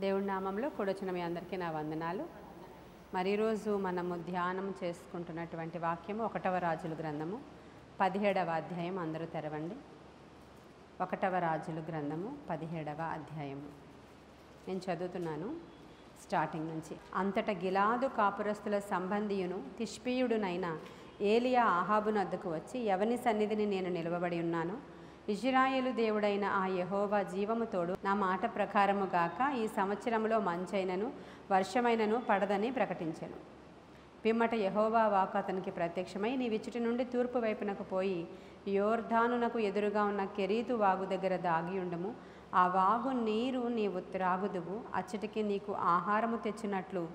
దేవుడి నామంలో కూడొచ్చిన మీ అందరికీ నా వందనాలు. మరి ఈరోజు మనము ధ్యానం చేసుకుంటున్నటువంటి వాక్యము 1వ రాజుల గ్రంథము 17వ అధ్యాయం. అందరూ తెరవండి. 1వ రాజుల గ్రంథము 17వ అధ్యాయము. నేను చదువుతున్నాను స్టార్టింగ్ నుంచి. అంతట గిలాదు కాపురస్తుల సంబంధియును తిష్పీయుడునైన ఏలియా ఆహాబునద్దకు వచ్చి, ఎవని సన్నిధిని నేను నిలవబడి ఉన్నాను, ఇజ్రాయేలు దేవుడైన ఆ యెహోవా జీవము తోడు నా మాట ప్రకారము గాక ఈ సంవత్సరములో మంచైనను వర్షమైనను పడదని ప్రకటించెను. పిమ్మట యెహోవా వాక్కు అతనికి ప్రత్యక్షమై, నీ విచ్చుటి నుండి తూర్పు వైపునకు పోయి యోర్దానునకు ఎదురుగా ఉన్న కెరీతు వాగు దగ్గర దాగియుండము. ఆ వాగు నీరు నీవు త్రాగుదువు. అచ్చటికి నీకు ఆహారము తెచ్చినట్లు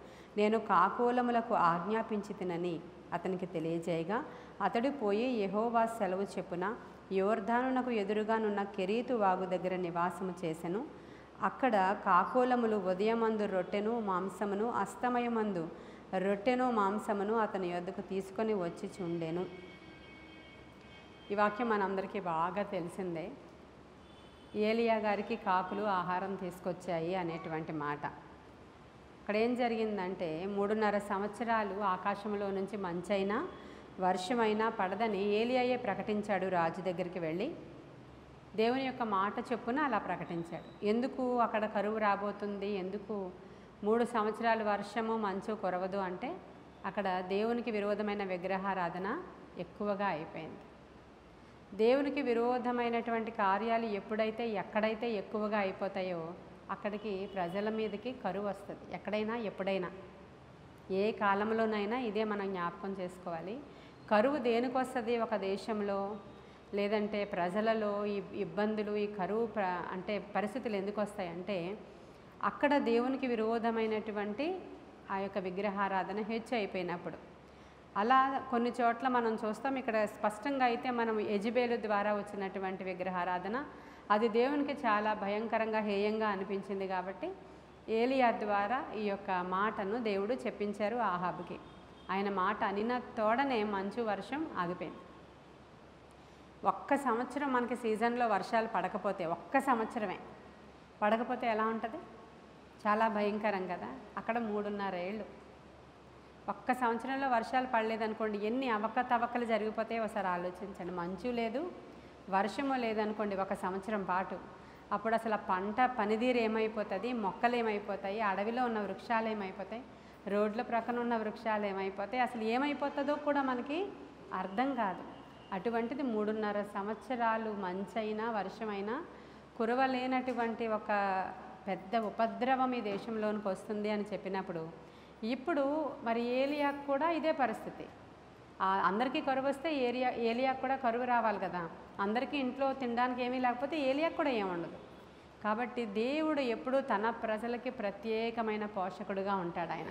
నేను కాకోలములకు ఆజ్ఞాపించి తినని అతనికి తెలియజేయగా, అతడు పోయి యెహోవా సెలవు చెప్పున యోర్దానునకు ఎదురుగానున్న కెరీతు వాగు దగ్గర నివాసము చేసెను. అక్కడ కాకోలములు ఉదయమందు రొట్టెను మాంసమును, అస్తమయమందు రొట్టెను మాంసమును అతని యొద్దకు తీసుకొని వచ్చి చుండెను. ఈ వాక్యం మనందరికీ బాగా తెలిసిందే. ఏలియా గారికి కాకులు ఆహారం తీసుకొచ్చాయి అనేటువంటి మాట. అక్కడ ఏం జరిగిందంటే, 3.5 సంవత్సరాలు ఆకాశంలో నుంచి మంచైనా వర్షమైనా పడదని ఏలియాయే ప్రకటించాడు. రాజు దగ్గరికి వెళ్ళి దేవుని యొక్క మాట చొప్పున అలా ప్రకటించాడు. ఎందుకు అక్కడ కరువు రాబోతుంది, ఎందుకు 3 సంవత్సరాలు వర్షము మంచు కురవదు అంటే, అక్కడ దేవునికి విరోధమైన విగ్రహారాధన ఎక్కువగా అయిపోయింది. దేవునికి విరోధమైనటువంటి కార్యాలు ఎప్పుడైతే ఎక్కడైతే ఎక్కువగా అయిపోతాయో అక్కడికి ప్రజల మీదకి కరువు వస్తుంది. ఎక్కడైనా ఎప్పుడైనా ఏ కాలంలోనైనా ఇదే మనం జ్ఞాపకం చేసుకోవాలి. కరువు దేనికి వస్తుంది? ఒక దేశంలో లేదంటే ప్రజలలో ఈ ఇబ్బందులు, ఈ కరువు అంటే పరిస్థితులు ఎందుకు వస్తాయంటే, అక్కడ దేవునికి విరోధమైనటువంటి ఆ యొక్క విగ్రహారాధన హెచ్చు అయిపోయినప్పుడు. అలా కొన్ని చోట్ల మనం చూస్తాం. ఇక్కడ స్పష్టంగా అయితే మనం యెజబేలు ద్వారా వచ్చినటువంటి విగ్రహారాధన అది దేవునికి చాలా భయంకరంగా హేయంగా అనిపించింది. కాబట్టి ఏలియా ద్వారా ఈ యొక్క మాటను దేవుడు చెప్పించారు ఆహాబుకి. ఆయన మాట అనిన తోడనే మంచు వర్షం ఆగిపోయింది. 1 సంవత్సరం మనకి సీజన్లో వర్షాలు పడకపోతే, 1 సంవత్సరమే పడకపోతే ఎలా ఉంటుంది? చాలా భయంకరం కదా. అక్కడ 3.5 ఏళ్ళు 1 సంవత్సరంలో వర్షాలు పడలేదనుకోండి, ఎన్ని అవకతవకలు జరిగిపోతాయో ఒకసారి ఆలోచించండి. మంచు లేదు, వర్షము లేదనుకోండి 1 సంవత్సరం పాటు, అప్పుడు అసలు పంట పనితీరు ఏమైపోతుంది, మొక్కలు ఏమైపోతాయి, అడవిలో ఉన్న వృక్షాలు ఏమైపోతాయి, రోడ్ల ప్రక్కన ఉన్న వృక్షాలు ఏమైపోతాయి, అసలు ఏమైపోతుందో కూడా మనకి అర్థం కాదు. అటువంటిది 3.5 సంవత్సరాలు మంచైనా వర్షమైనా కురవలేనటువంటి ఒక పెద్ద ఉపద్రవం ఈ దేశంలోనికి వస్తుంది అని చెప్పినప్పుడు, ఇప్పుడు మరి ఏలియాకు కూడా ఇదే పరిస్థితి. అందరికీ కరువు వస్తే ఏలియాకు కూడా కరువు రావాలి కదా. అందరికీ ఇంట్లో తినడానికి ఏమీ లేకపోతే ఏలియాకు కూడా ఏముండదు. కాబట్టి దేవుడు ఎప్పుడూ తన ప్రజలకి ప్రత్యేకమైన పోషకుడుగా ఉంటాడు. ఆయన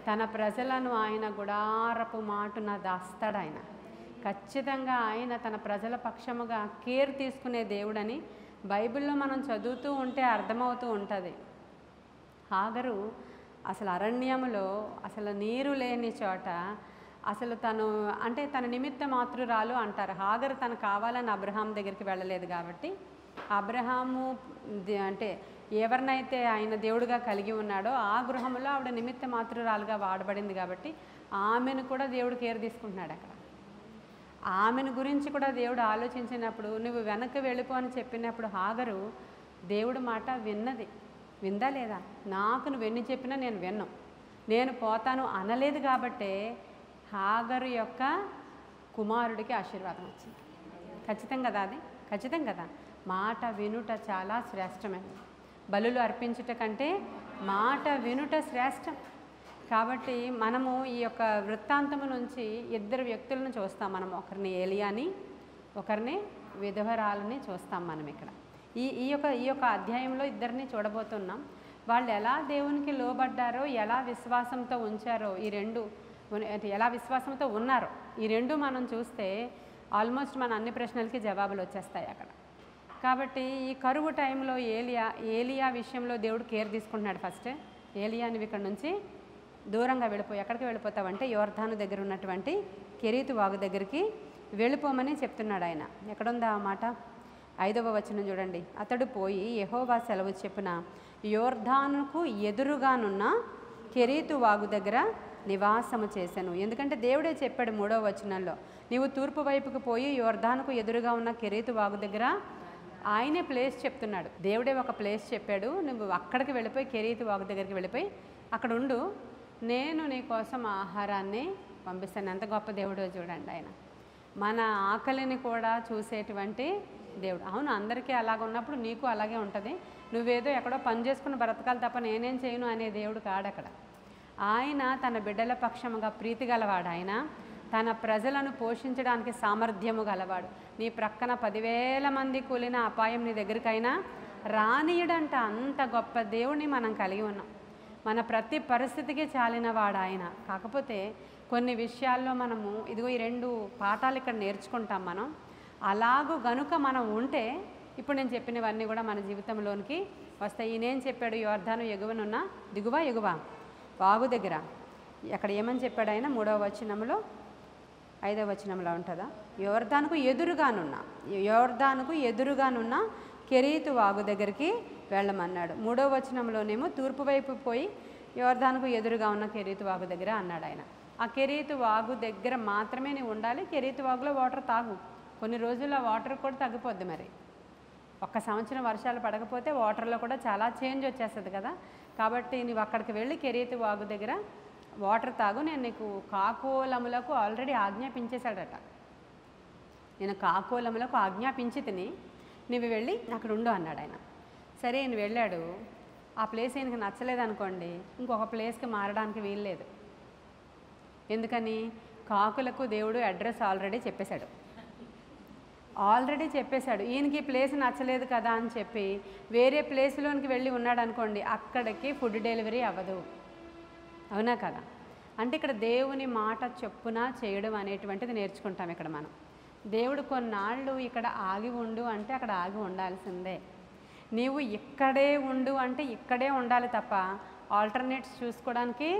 తన ప్రజలను ఆయన గుడారపు మాటున దాస్తాడు. ఆయన ఖచ్చితంగా ఆయన తన ప్రజల పక్షముగా కేర్ తీసుకునే దేవుడని బైబిల్లో మనం చదువుతూ ఉంటే అర్థమవుతూ ఉంటుంది. హాగరు అసలు అరణ్యములో అసలు నీరు లేని చోట అసలు తను అంటే తన నిమిత్త మాతృరాలు అంటారు. హాగరు తను కావాలని అబ్రహాం దగ్గరికి వెళ్ళలేదు కాబట్టి, అబ్రహాము అంటే ఎవరినైతే ఆయన దేవుడిగా కలిగి ఉన్నాడో ఆ గృహంలో ఆవిడ నిమిత్త మాతృరాలుగా వాడబడింది. కాబట్టి ఆమెను కూడా దేవుడు కేర్ తీసుకుంటున్నాడు. అక్కడ ఆమెను గురించి కూడా దేవుడు ఆలోచించినప్పుడు, నువ్వు వెనక్కి వెళ్ళిపో అని చెప్పినప్పుడు హాగరు దేవుడి మాట విందా లేదా? నాకు నువ్వు ఎన్ని చెప్పినా నేను విన్ను, నేను పోతాను అనలేదు. కాబట్టే హాగరు యొక్క కుమారుడికి ఆశీర్వాదం వచ్చింది. ఖచ్చితం కదా, అది ఖచ్చితం కదా. మాట వినుట చాలా శ్రేష్టమైనది. బలులు అర్పించుట కంటే మాట వినుట శ్రేష్టం. కాబట్టి మనము ఈ యొక్క వృత్తాంతము నుంచి 2 వ్యక్తులను చూస్తాం. మనం ఒకరిని ఏలియాని, ఒకరిని విధవరాలని చూస్తాం. మనం ఇక్కడ ఈ యొక్క అధ్యాయంలో 2ని చూడబోతున్నాం. వాళ్ళు ఎలా దేవునికి లోబడ్డారో, ఎలా విశ్వాసంతో ఉంచారో, ఎలా విశ్వాసంతో ఉన్నారో ఈ 2 మనం చూస్తే ఆల్మోస్ట్ మన అన్ని ప్రశ్నలకి జవాబులు వచ్చేస్తాయి అక్కడ. కాబట్టి ఈ కరువు టైంలో ఏలియా విషయంలో దేవుడు కేర్ తీసుకుంటున్నాడు. ఫస్ట్ ఏలియా నువ్వు ఇక్కడ నుంచి దూరంగా వెళ్ళిపోయి, ఎక్కడికి వెళ్ళిపోతావంటే యోర్దాను దగ్గర ఉన్నటువంటి కెరీతు వాగు దగ్గరికి వెళ్ళిపోమని చెప్తున్నాడు ఆయన. ఎక్కడుందా ఆ మాట? 5వ వచనం చూడండి. అతడు పోయి యెహోవా సెలవు చెప్పున యోర్దానుకు ఎదురుగానున్న కెరీతు వాగు దగ్గర నివాసము చేశాను. ఎందుకంటే దేవుడే చెప్పాడు 3వ వచనంలో, నీవు తూర్పు వైపుకు పోయి యోర్దానుకు ఎదురుగా ఉన్న కెరీతు వాగు దగ్గర, ఆయనే ప్లేస్ చెప్తున్నాడు. దేవుడే ఒక ప్లేస్ చెప్పాడు, నువ్వు అక్కడికి వెళ్ళిపోయి కెరీతు వాగు దగ్గరికి వెళ్ళిపోయి అక్కడ ఉండు, నేను నీ కోసం ఆహారాన్ని పంపిస్తాను. ఎంత గొప్ప దేవుడో చూడండి ఆయన. మన ఆకలిని కూడా చూసేటువంటి దేవుడు. అవును, అందరికీ అలాగ ఉన్నప్పుడు నీకు అలాగే ఉంటుంది. నువ్వేదో ఎక్కడో పని చేసుకుని బ్రతకాలి తప్ప నేనేం చేయను అనే దేవుడు కాడు అక్కడ. ఆయన తన బిడ్డల పక్షముగా ప్రీతి గలవాడు. ఆయన తన ప్రజలను పోషించడానికి సామర్థ్యము గలవాడు. నీ ప్రక్కన 10,000 మంది కూలిన అపాయం నీ దగ్గరికైనా రానియడంట. అంత గొప్ప దేవుడిని మనం కలిగి ఉన్నాం. మన ప్రతి పరిస్థితికి చాలినవాడు ఆయన. కాకపోతే కొన్ని విషయాల్లో మనము ఇదిగో ఈ 2 పాఠాలు ఇక్కడ నేర్చుకుంటాం మనం. అలాగూ గనుక మనం ఉంటే ఇప్పుడు నేను చెప్పినవన్నీ కూడా మన జీవితంలోనికి వస్తాయి. ఈయనేం చెప్పాడు? యోర్దాను ఎగువనున్న దిగువ వాగు దగ్గర. అక్కడ ఏమని చెప్పాడు ఆయన? 3వ వచనంలో 5వ వచనంలో ఉంటుందా? యోర్దానుకు ఎదురుగానున్న కెరీతు వాగు దగ్గరికి వెళ్ళమన్నాడు. 3వ వచనంలోనేమో తూర్పు వైపు పోయి యోర్దానుకు ఎదురుగా ఉన్న కెరీతు వాగు దగ్గర అన్నాడు ఆయన. ఆ కెరీతు వాగు దగ్గర మాత్రమే నీవు ఉండాలి. కెరీతు వాగులో వాటర్ తాగు. కొన్ని రోజుల్లో వాటర్ కూడా తగ్గిపోద్ది. మరి 1 సంవత్సరం వర్షాలు పడకపోతే వాటర్లో కూడా చాలా చేంజ్ వచ్చేస్తుంది కదా. కాబట్టి నువ్వు అక్కడికి వెళ్ళి కెరీతు వాగు దగ్గర వాటర్ తాగు. నేను నీకు కాకోలములకు ఆల్రెడీ ఆజ్ఞాపించేశాడట. నేను కాకోలములకు ఆజ్ఞాపించి తిని నువ్వు వెళ్ళి అక్కడ ఉండు అన్నాడు ఆయన. సరే ఈయన వెళ్ళాడు. ఆ ప్లేస్ ఈయనకి నచ్చలేదనుకోండి, ఇంకొక ప్లేస్కి మారడానికి వీల్లేదు. ఎందుకని? కాకులకు దేవుడు అడ్రస్ ఆల్రెడీ చెప్పేశాడు. ఈయనకి ప్లేస్ నచ్చలేదు కదా అని చెప్పి వేరే ప్లేస్లోనికి వెళ్ళి ఉన్నాడు అనుకోండి, అక్కడికి ఫుడ్ డెలివరీ అవ్వదు. అవునా కదా? అంటే ఇక్కడ దేవుని మాట చొప్పున చేయడం అనేటువంటిది నేర్చుకుంటాం ఇక్కడ మనం. దేవుడు కొన్నాళ్ళు ఇక్కడ ఆగి ఉండు అంటే అక్కడ ఆగి ఉండాల్సిందే. నీవు ఇక్కడే ఉండు అంటే ఇక్కడే ఉండాలి తప్ప ఆల్టర్నేట్స్ చూసుకోవడానికి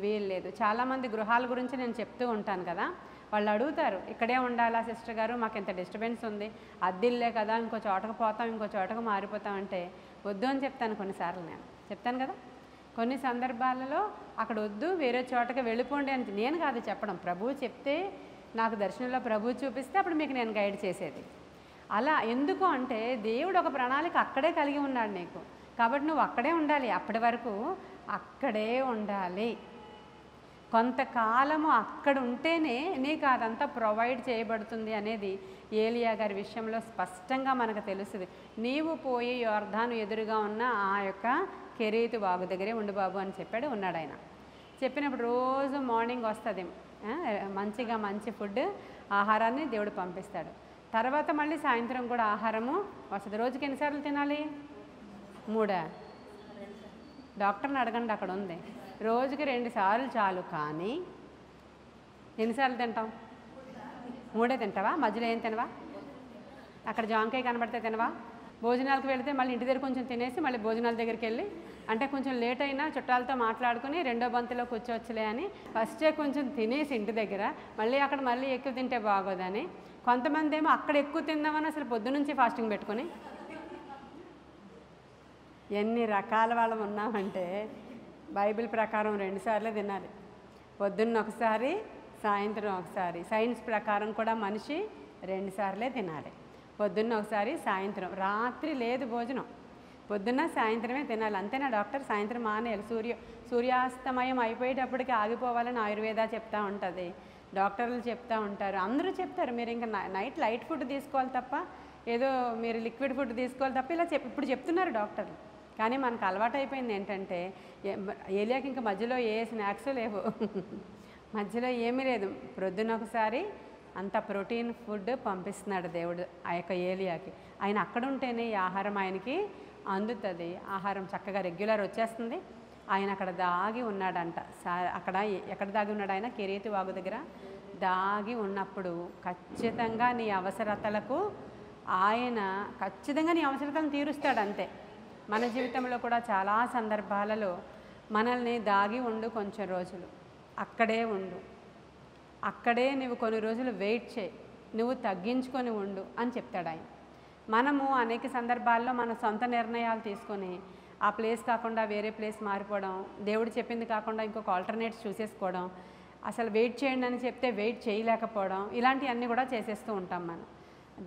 వీల్లేదు. చాలామంది గృహాల గురించి నేను చెప్తూ ఉంటాను కదా, వాళ్ళు అడుగుతారు, ఇక్కడే ఉండాలా సిస్టర్ గారు, మాకు ఎంత డిస్టర్బెన్స్ ఉంది, అద్దిల్లే కదా, ఇంకో చోటకు పోతాం, ఇంకో చోటకు మారిపోతాం అంటే వద్దు అని చెప్తాను. కొన్నిసార్లు నేను చెప్తాను కదా, కొన్ని సందర్భాలలో అక్కడ వద్దు, వేరే చోటకి వెళ్ళిపోండి అని నేను కాదు చెప్పడం, ప్రభువు చెప్తే, నాకు దర్శనంలో ప్రభువు చూపిస్తే అప్పుడు మీకు నేను గైడ్ చేసేది. అలా ఎందుకు అంటే దేవుడు ఒక ప్రణాళిక అక్కడే కలిగి ఉన్నాడు నీకు. కాబట్టి నువ్వు అక్కడే ఉండాలి. అప్పటి వరకు అక్కడే ఉండాలి. కొంతకాలము అక్కడ ఉంటేనే నీకు అదంతా ప్రొవైడ్ చేయబడుతుంది అనేది ఏలియా గారి విషయంలో స్పష్టంగా మనకు తెలుస్తుంది. నీవు పోయి యోర్దాను ఎదురుగా ఉన్న ఆ యొక్క కెరీతు వాగు దగ్గరే ఉండు బాబు అని చెప్పాడు. ఉన్నాడు ఆయన. చెప్పినప్పుడు రోజు మార్నింగ్ వస్తుంది మంచిగా మంచి ఫుడ్ ఆహారాన్ని దేవుడు పంపిస్తాడు. తర్వాత మళ్ళీ సాయంత్రం కూడా ఆహారము వస్తుంది. రోజుకి ఎన్నిసార్లు తినాలి? 3. డాక్టర్ని అడగండి, అక్కడ ఉంది. రోజుకి 2 సార్లు చాలు. కానీ ఎన్నిసార్లు తింటాం? 3 తింటావా? మధ్యలో ఏం తినవా? అక్కడ జాంకాయ కనబడితే తినవా? భోజనాలకు వెళితే మళ్ళీ ఇంటి దగ్గర కొంచెం తినేసి మళ్ళీ భోజనాల దగ్గరికి వెళ్ళి, అంటే కొంచెం లేట్ అయినా చుట్టాలతో మాట్లాడుకుని 2వ బంతిలో కూర్చోవచ్చులే అని ఫస్టే కొంచెం తినేసి ఇంటి దగ్గర మళ్ళీ అక్కడ మళ్ళీ ఎక్కువ తింటే బాగోదని, కొంతమంది ఏమో అక్కడ ఎక్కువ తిందామని అసలు పొద్దునుంచి ఫాస్టింగ్ పెట్టుకొని, ఎన్ని రకాల వాళ్ళం ఉన్నామంటే బైబిల్ ప్రకారం 2 సార్లే తినాలి. పొద్దున్న ఒకసారి, సాయంత్రం ఒకసారి. సైన్స్ ప్రకారం కూడా మనిషి 2 సార్లే తినాలి. పొద్దున్న ఒకసారి, సాయంత్రం. రాత్రి లేదు భోజనం, పొద్దున్న సాయంత్రమే తినాలి. అంతేనా డాక్టర్? సాయంత్రం మానేయాలి. సూర్యాస్తమయం అయిపోయేటప్పటికి ఆగిపోవాలని ఆయుర్వేద చెప్తూ ఉంటుంది, డాక్టర్లు చెప్తూ ఉంటారు, అందరూ చెప్తారు. మీరు ఇంకా నైట్ లైట్ ఫుడ్ తీసుకోవాలి తప్ప, ఏదో మీరు లిక్విడ్ ఫుడ్ తీసుకోవాలి తప్ప ఇలా ఇప్పుడు చెప్తున్నారు డాక్టర్లు. కానీ మనకు అలవాటు అయిపోయింది ఏంటంటే, ఏలియాకి ఇంకా మధ్యలో ఏ స్నాక్స్ లేవు, మధ్యలో ఏమీ లేదు. ప్రొద్దున ఒకసారి అంత ప్రోటీన్ ఫుడ్ పంపిస్తున్నాడు దేవుడు ఆ యొక్క ఏలియాకి. ఆయన అక్కడ ఉంటేనే ఈ ఆహారం ఆయనకి అందుతుంది. ఆహారం చక్కగా రెగ్యులర్ వచ్చేస్తుంది. ఆయన అక్కడ దాగి ఉన్నాడంట. అక్కడ ఎక్కడ దాగి ఉన్నాడు ఆయన? కెరీతు వాగు దగ్గర దాగి ఉన్నప్పుడు ఖచ్చితంగా నీ అవసరతలకు ఆయన ఖచ్చితంగా నీ అవసరతలను తీరుస్తాడు. అంతే. మన జీవితంలో కూడా చాలా సందర్భాలలో మనల్ని దాగి ఉండు, కొంచెం రోజులు అక్కడే ఉండు, అక్కడే నువ్వు కొన్ని రోజులు వెయిట్ చేయి, నువ్వు తగ్గించుకొని ఉండు అని చెప్తాడు ఆయన. మనము అనేక సందర్భాల్లో మన సొంత నిర్ణయాలు తీసుకొని ఆ ప్లేస్ కాకుండా వేరే ప్లేస్ మారిపోవడం, దేవుడు చెప్పింది కాకుండా ఇంకొక ఆల్టర్నేట్స్ చూసేసుకోవడం, అసలు వెయిట్ చేయండి అని చెప్తే వెయిట్ చేయలేకపోవడం, ఇలాంటివన్నీ కూడా చేసేస్తూ ఉంటాం మనం.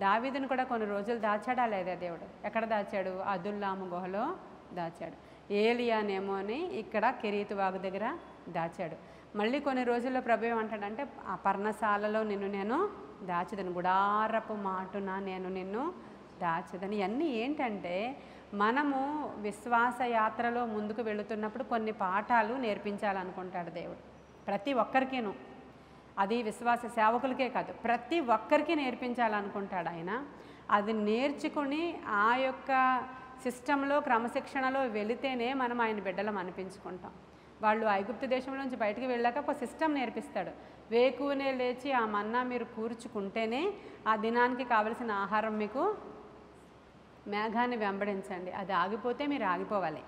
దావీదుని కూడా కొన్ని రోజులు దాచాడా లేదా దేవుడు? ఎక్కడ దాచాడు? అదుల్లాము గుహలో దాచాడు. ఏలియానేమో అని ఇక్కడ కెరీతు వాగు దగ్గర దాచాడు. మళ్ళీ కొన్ని రోజుల్లో ప్రభు ఏమంటాడంటే, ఆ పర్ణశాలలో నేను దాచదని, గుడారపు మాటున నిన్ను దాచదని. ఇవన్నీ ఏంటంటే మనము విశ్వాస యాత్రలో ముందుకు వెళుతున్నప్పుడు కొన్ని పాఠాలు నేర్పించాలనుకుంటాడు దేవుడు ప్రతి ఒక్కరికిను. అది విశ్వాస సేవకులకే కాదు, ప్రతి ఒక్కరికి నేర్పించాలనుకుంటాడు ఆయన. అది నేర్చుకుని ఆ యొక్క సిస్టంలో క్రమశిక్షణలో వెళితేనే మనం ఆయన బిడ్డలం అనిపించుకుంటాం. వాళ్ళు ఐగుప్తు దేశం నుంచి బయటికి వెళ్ళాక ఒక సిస్టమ్ నేర్పిస్తాడు. వేకువనే లేచి ఆ మన్నా మీరు కూర్చుకుంటేనే ఆ దినానికి కావలసిన ఆహారం మీకు, మేఘాన్ని వెంబడించండి, అది ఆగిపోతే మీరు ఆగిపోవాలి,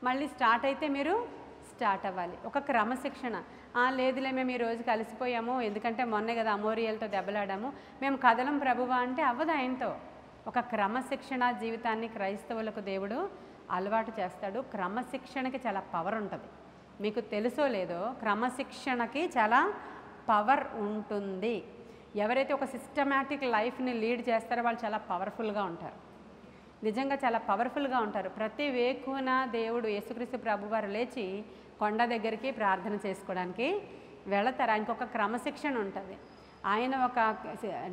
మళ్ళీ స్టార్ట్ అయితే మీరు స్టార్ట్ అవ్వాలి. ఒక క్రమశిక్షణ. లేదులే మేము ఈ రోజు కలిసిపోయాము, ఎందుకంటే మొన్నే కదా అమోరియలతో దెబ్బలాడాము, మేము కదలం ప్రభువా అంటే అవ్వదు ఆయనతో. ఒక క్రమశిక్షణ జీవితాన్ని క్రైస్తవులకు దేవుడు అలవాటు చేస్తాడు. క్రమశిక్షణకి చాలా పవర్ ఉంటుంది. మీకు తెలుసో లేదో, క్రమశిక్షణకి చాలా పవర్ ఉంటుంది. ఎవరైతే ఒక సిస్టమాటిక్ లైఫ్ని లీడ్ చేస్తారో వాళ్ళు చాలా పవర్ఫుల్గా ఉంటారు. నిజంగా చాలా పవర్ఫుల్గా ఉంటారు. ప్రతి వేకున దేవుడు యేసుక్రీస్తు ప్రభువారు లేచి కొండ దగ్గరికి ప్రార్థన చేసుకోవడానికి వెళతారు. ఆయనకు ఒక క్రమశిక్షణ ఉంటుంది. ఆయన ఒక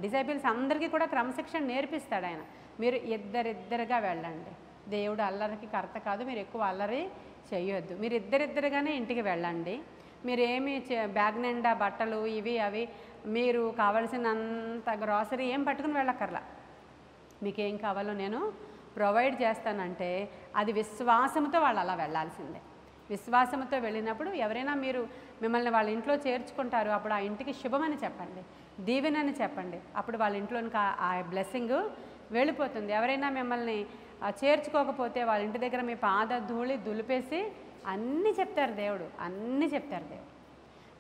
డిసైపుల్స్ అందరికీ కూడా క్రమశిక్షణ నేర్పిస్తాడు ఆయన. మీరు ఇద్దరిద్దరుగా వెళ్ళండి, దేవుడు అల్లరికి కర్త కాదు, మీరు ఎక్కువ అల్లరి చేయొద్దు, మీరు ఇద్దరిద్దరుగానే ఇంటికి వెళ్ళండి, మీరేమి బ్యాగ్ నిండా బట్టలు ఇవి అవి మీరు కావలసినంత గ్రాసరీ ఏం పట్టుకుని వెళ్ళక్కర్లా, మీకేం కావాలో నేను ప్రొవైడ్ చేస్తానంటే అది విశ్వాసంతో వాళ్ళు అలా వెళ్ళాల్సిందే. విశ్వాసంతో వెళ్ళినప్పుడు ఎవరైనా మిమ్మల్ని వాళ్ళ ఇంట్లో చేర్చుకుంటారు, అప్పుడు ఆ ఇంటికి శుభమని చెప్పండి, దీవెనని చెప్పండి, అప్పుడు వాళ్ళ ఇంట్లోనికి ఆ బ్లెస్సింగ్ వెళ్ళిపోతుంది. ఎవరైనా మిమ్మల్ని చేర్చుకోకపోతే వాళ్ళ ఇంటి దగ్గర మీ పాద ధూళి దులిపేసి అన్నీ చెప్తారు దేవుడు, అన్నీ చెప్తారు దేవుడు.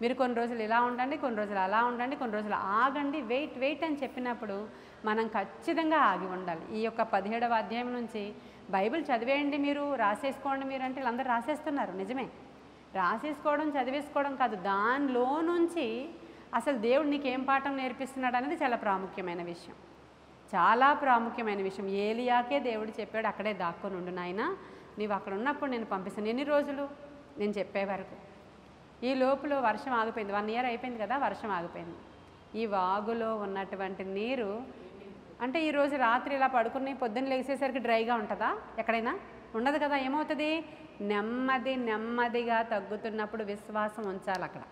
మీరు కొన్ని రోజులు ఇలా ఉండండి, కొన్ని రోజులు అలా ఉండండి, కొన్ని రోజులు ఆగండి, వెయిట్ అని చెప్పినప్పుడు మనం ఖచ్చితంగా ఆగి ఉండాలి. ఈ యొక్క 17వ అధ్యాయం నుంచి బైబిల్ చదివేయండి, మీరు రాసేసుకోండి మీరు అంటే వీళ్ళందరూ రాసేస్తున్నారు. నిజమే, రాసేసుకోవడం చదివేసుకోవడం కాదు, దానిలో నుంచి అసలు దేవుడు నీకేం పాఠం నేర్పిస్తున్నాడు అనేది చాలా ప్రాముఖ్యమైన విషయం, చాలా ప్రాముఖ్యమైన విషయం. ఏలియాకే దేవుడు చెప్పాడు, అక్కడే దాక్కొని ఉండు నాయన, నీవు అక్కడ ఉన్నప్పుడు నేను పంపిస్తాను. ఎన్ని రోజులు? నేను చెప్పే వరకు. ఈ లోపల వర్షం ఆగిపోయింది. 1 year అయిపోయింది కదా, వర్షం ఆగిపోయింది. ఈ వాగులో ఉన్నటువంటి నీరు అంటే ఈరోజు రాత్రి ఇలా పడుకుని పొద్దున్న లేచేసరికి డ్రైగా ఉంటుందా? ఎక్కడైనా ఉండదు కదా. ఏమవుతుంది? నెమ్మదిగా తగ్గుతున్నప్పుడు విశ్వాసం ఉంచాలి అక్కడ.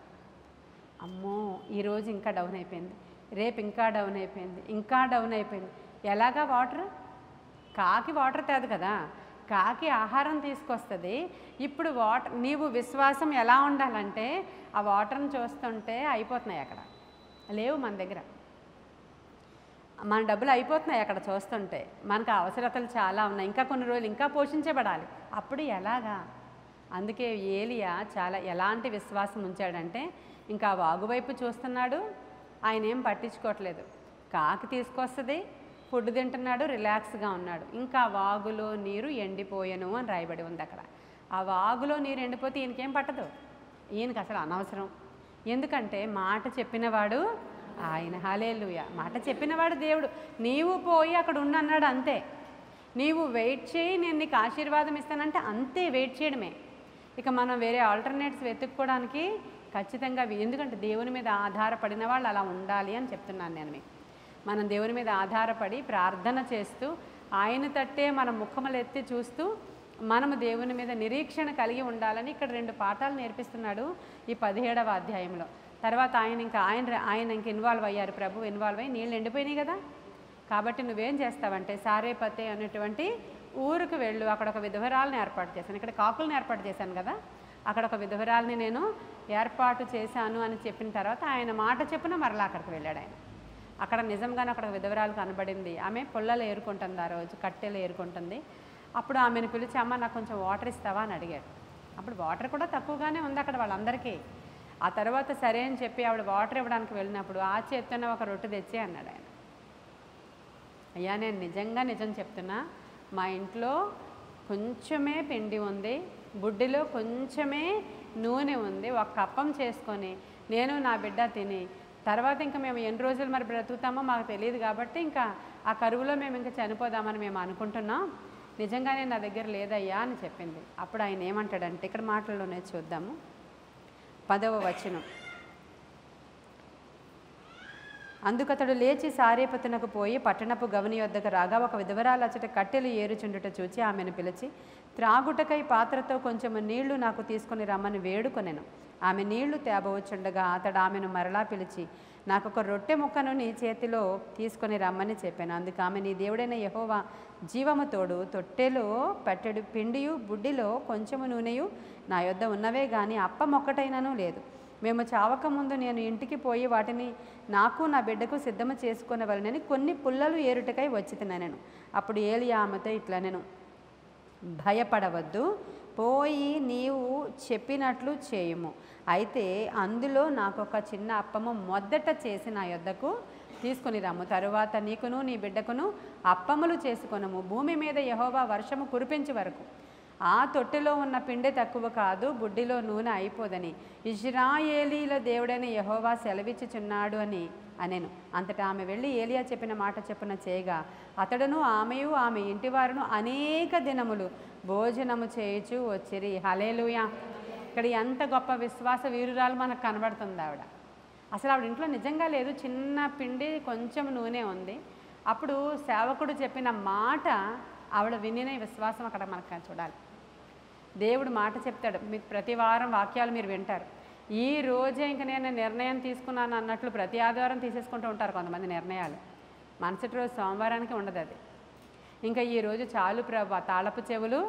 అమ్మో ఈరోజు ఇంకా డౌన్ అయిపోయింది, రేపు ఇంకా డౌన్ అయిపోయింది, ఇంకా డౌన్ అయిపోయింది. ఎలాగా? వాటర్, కాకి వాటర్ తేదు కదా, కాకి ఆహారం తీసుకొస్తుంది. ఇప్పుడు నీవు విశ్వాసం ఎలా ఉండాలంటే ఆ వాటర్ని చూస్తుంటే అయిపోతున్నాయి, అక్కడ లేవు మన దగ్గర, మన డబ్బులు అయిపోతున్నాయి అక్కడ చూస్తుంటే, మనకు అవసరతలు చాలా ఉన్నాయి, ఇంకా కొన్ని రోజులు ఇంకా పోషించబడాలి. అప్పుడు ఎలాగా? అందుకే ఏలియా చాలా ఎలాంటి విశ్వాసం ఉంచాడంటే ఇంకా వాగువైపు చూస్తున్నాడు, ఆయన ఏం పట్టించుకోవట్లేదు, కాకి తీసుకొస్తుంది, ఫుడ్ తింటున్నాడు, రిలాక్స్గా ఉన్నాడు. ఇంకా వాగులో నీరు ఎండిపోయెను అని రాయబడి ఉంది అక్కడ. ఆ వాగులో నీరు ఎండిపోతే ఈయనకేం పట్టదు, ఈయనకి అసలు అనవసరం. ఎందుకంటే మాట చెప్పినవాడు ఆయన. హల్లెలూయా. మాట చెప్పినవాడు దేవుడు. నీవు పోయి అక్కడ ఉండన్నాడు అంతే. నీవు వెయిట్ చేయి, నేను నీకు ఆశీర్వాదం ఇస్తానంటే అంతే, వెయిట్ చేయడమే. ఇక మనం వేరే ఆల్టర్నేట్స్ వెతుక్కోవడానికి ఖచ్చితంగా ఎందుకంటే దేవుని మీద ఆధారపడిన వాళ్ళు అలా ఉండాలి అని చెప్తున్నాను నేను మీకు. మనం దేవుని మీద ఆధారపడి ప్రార్థన చేస్తూ ఆయన తట్టే మన ముఖములు ఎత్తి చూస్తూ మనము దేవుని మీద నిరీక్షణ కలిగి ఉండాలని ఇక్కడ 2 పాఠాలు నేర్పిస్తున్నాడు ఈ 17వ అధ్యాయంలో. తర్వాత ఆయన ఇంక ఇన్వాల్వ్ అయ్యారు, ప్రభు ఇన్వాల్వ్ అయ్యి నీళ్ళు ఎండిపోయినాయి కదా, కాబట్టి నువ్వేం చేస్తావంటే సారేపతే అనేటువంటి ఊరికి వెళ్ళు, అక్కడ ఒక విధవరాలను ఏర్పాటు చేశాను. ఇక్కడ కాకులను ఏర్పాటు చేశాను కదా, అక్కడ ఒక విధవరాలని నేను ఏర్పాటు చేశాను అని చెప్పిన తర్వాత ఆయన మాట చెప్పున మరలా అక్కడికి వెళ్ళాడు ఆయన. అక్కడ నిజంగానే అక్కడ విధవరాలు కనబడింది. ఆమె పొల్లలు ఏరుకుంటుంది, ఆ రోజు కట్టెలు ఏరుకుంటుంది. అప్పుడు ఆమెను పిలిచి, అమ్మ నాకు కొంచెం వాటర్ ఇస్తావా అని అడిగాడు. అప్పుడు వాటర్ కూడా తక్కువగానే ఉంది అక్కడ వాళ్ళందరికీ. ఆ తర్వాత సరే అని చెప్పి ఆవిడ వాటర్ ఇవ్వడానికి వెళ్ళినప్పుడు ఆ చేత్తోనే ఒక రొట్టె తెచ్చి అన్నాడు ఆయన. అయ్యా నేను నిజం చెప్తున్నా, మా ఇంట్లో కొంచెమే పిండి ఉంది, బుడ్డిలో కొంచెమే నూనె ఉంది, ఒక అప్పం చేసుకొని నేను నా బిడ్డ తిని తర్వాత ఇంకా మేము ఎన్ని రోజులు మరి బ్రతుకుతామో మాకు తెలియదు కాబట్టి ఇంకా ఆ కరువులో మేము ఇంకా చనిపోదామని మేము అనుకుంటున్నాం, నిజంగానే నా దగ్గర లేదయ్యా అని చెప్పింది. అప్పుడు ఆయన ఏమంటాడంటే, ఇక్కడ మాటల్లోనే చూద్దాము, 10వ వచనం. అందుకతడు లేచి సారేపతునకు పోయి పట్టణపు గవని వద్దకు రాగా ఒక విధవరాలు అచ్చట కట్టెలు ఏరుచుండుట చూచి ఆమెను పిలిచి, త్రాగుటకై పాత్రతో కొంచెము నీళ్లు నాకు తీసుకుని రమ్మని వేడుకొనెను. ఆమె నీళ్లు తేబవచ్చుండగా అతడు ఆమెను మరలా పిలిచి, నాకొక రొట్టె ముక్కను నీ చేతిలో తీసుకొని రమ్మని చెప్పాను. అందుకు ఆమె, నీ దేవుడైన యెహోవా జీవము తోడు, తొట్టెలో పెట్టెడు పిండియు బుడ్డిలో కొంచెము నూనెయు నా యొద్ద ఉన్నవే గాని అప్పమొక్కటైనను లేదు. మేము చావక ముందు నేను ఇంటికి పోయి వాటిని నాకు నా బిడ్డకు సిద్ధము చేసుకునేవలనని కొన్ని పుల్లలు ఏరుటకై వచ్చి తినను. అప్పుడు ఏలియా ఆమెతో ఇట్లా, నేను భయపడవద్దు, పోయి నీవు చెప్పినట్లు చేయుము. అయితే అందులో నాకు ఒక చిన్న అప్పము మొదట చేసి నా యొద్దకు తీసుకుని రమ్ము. తరువాత నీకును నీ బిడ్డకును అప్పములు చేసుకొనము. భూమి మీద యెహోవా వర్షము కురిపించే వరకు ఆ తొట్టెలో ఉన్న పిండి తక్కువ కాదు, బుడ్డిలో నూనె అయిపోదని ఇశ్రాయేలీల దేవుడైన యెహోవా సెలవిచ్చుచున్నాడు అని అనెను. అంతటా ఆమె వెళ్ళి ఏలియా చెప్పిన మాట చెప్పున చేయగా అతడును ఆమెయు ఆమె ఇంటివారును అనేక దినములు భోజనము చేయుచు వచ్చిరి. హల్లెలూయా. ఇక్కడ ఎంత గొప్ప విశ్వాస వీరురాలు మనకు కనబడుతుంది ఆవిడ. అసలు ఆవిడ ఇంట్లో నిజంగా లేదు, చిన్న పిండి కొంచెం నూనె ఉంది. అప్పుడు సేవకుడు చెప్పిన మాట ఆవిడ వినిన విశ్వాసం అక్కడ మనకు చూడాలి. దేవుడు మాట చెప్తాడు, మీకు ప్రతి వారం వాక్యాలు మీరు వింటారు. ఈ రోజే ఇంక నేను నిర్ణయం తీసుకున్నాను అన్నట్లు ప్రతి ఆదివారం తీసేసుకుంటూ ఉంటారు కొంతమంది నిర్ణయాలు. మరుసటి రోజు సోమవారానికి ఉండదు అది. ఇంకా ఈరోజు చాలు ప్రభా, తాళపు చెవులు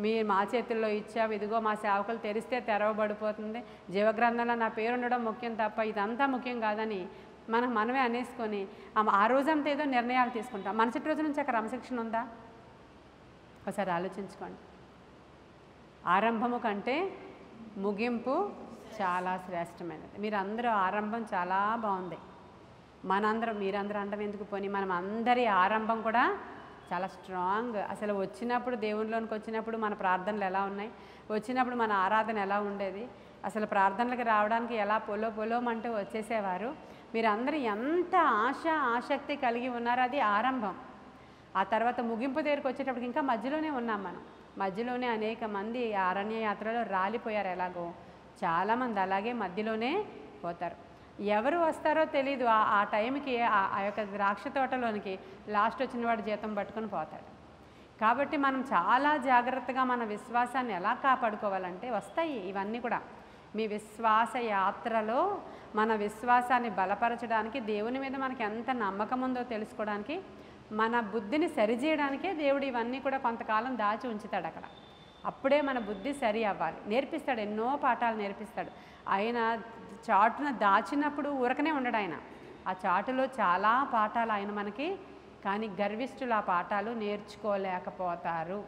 మీరు మా చేతుల్లో ఇచ్చావు, ఇదిగో మా సేవకులు తెరిస్తే తెరవబడిపోతుంది, జీవగ్రంథంలో నా పేరు ఉండడం ముఖ్యం తప్ప ఇదంతా ముఖ్యం కాదని మనమే అనేసుకొని ఆ రోజంతా ఏదో నిర్ణయాలు తీసుకుంటాం. మరుసటి రోజు నుంచి అక్కడ క్రమశిక్షణ ఉందా? ఒకసారి ఆలోచించుకోండి. ఆరంభము కంటే ముగింపు చాలా శ్రేష్టమైనది. మీరందరూ ఆరంభం చాలా బాగుంది. మనందరం, మీరందరూ అండం ఎందుకు పోని, మనం అందరి ఆరంభం కూడా చాలా స్ట్రాంగ్. అసలు వచ్చినప్పుడు, దేవునిలోనికి వచ్చినప్పుడు మన ప్రార్థనలు ఎలా ఉన్నాయి, వచ్చినప్పుడు మన ఆరాధన ఎలా ఉండేది, అసలు ప్రార్థనలకు రావడానికి ఎలా పొలోమంటూ వచ్చేసేవారు. మీరందరూ ఎంత ఆసక్తి కలిగి ఉన్నారో అది ఆరంభం. ఆ తర్వాత ముగింపు దగ్గరికి వచ్చేటప్పటికి ఇంకా మధ్యలోనే ఉన్నాం మనం. మధ్యలోనే అనేక మంది అరణ్య యాత్రలో రాలిపోయారు. ఎలాగో చాలామంది అలాగే మధ్యలోనే పోతారు. ఎవరు వస్తారో తెలీదు. ఆ టైంకి ఆ యొక్క ద్రాక్ష తోటలోనికి లాస్ట్ వచ్చిన వాడు జీతం పట్టుకొని పోతాడు. కాబట్టి మనం చాలా జాగ్రత్తగా మన విశ్వాసాన్ని ఎలా కాపాడుకోవాలంటే, వస్తాయి ఇవన్నీ కూడా. మీ విశ్వాస యాత్రలో మన విశ్వాసాన్ని బలపరచడానికి, దేవుని మీద మనకి ఎంత నమ్మకం ఉందో తెలుసుకోవడానికి, మన బుద్ధిని సరిచేయడానికే దేవుడు ఇవన్నీ కూడా కొంతకాలం దాచి ఉంచుతాడు అక్కడ. అప్పుడే మన బుద్ధి సరి అవ్వాలి. నేర్పిస్తాడు, ఎన్నో పాఠాలు నేర్పిస్తాడు. ఆయన చాటున దాచినప్పుడు ఊరకనే ఉండడు ఆయన. ఆ చాటులో చాలా పాఠాలు ఆయన మనకి, కానీ గర్విష్ఠులు ఆ పాఠాలు నేర్చుకోలేకపోతారు.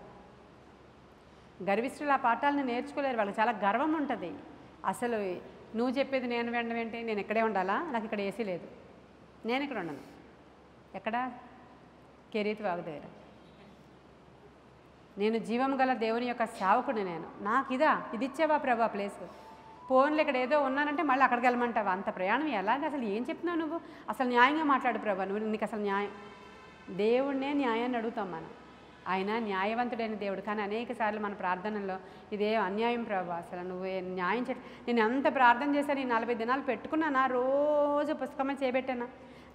గర్విష్ఠులు ఆ పాఠాలను నేర్చుకోలేరు. వాళ్ళకి చాలా గర్వం ఉంటుంది. అసలు నువ్వు చెప్పేది నేను వినడం ఏంటి, నేను ఇక్కడే ఉండాలా, నాకు ఇక్కడ ఏసీ లేదు, నేను ఇక్కడ ఉండను. ఎక్కడ? కెరీత్ వాగు దగ్గర. నేను జీవం గల దేవుని యొక్క సేవకుడు, నేను నాకు ఇది ఇచ్చావా ప్రభా ప్లేస్, ఫోన్లో ఇక్కడ ఏదో ఉన్నానంటే మళ్ళీ అక్కడికి వెళ్ళమంటావా? అంత ప్రయాణం ఎలాగ, అసలు ఏం చెప్తున్నావు నువ్వు, అసలు న్యాయంగా మాట్లాడు ప్రభా, నీకు అసలు న్యాయం. దేవుడినే న్యాయాన్ని అడుగుతాం మనం. ఆయన న్యాయవంతుడైన దేవుడు. కానీ అనేక సార్లు మన ప్రార్థనలో ఇదే అన్యాయం ప్రభా, అసలు నువ్వు న్యాయం నేను ఎంత ప్రార్థన చేశాను, ఈ 40 దినాలు పెట్టుకున్నానా, రోజు పుస్తకమే చేయబెట్టానా,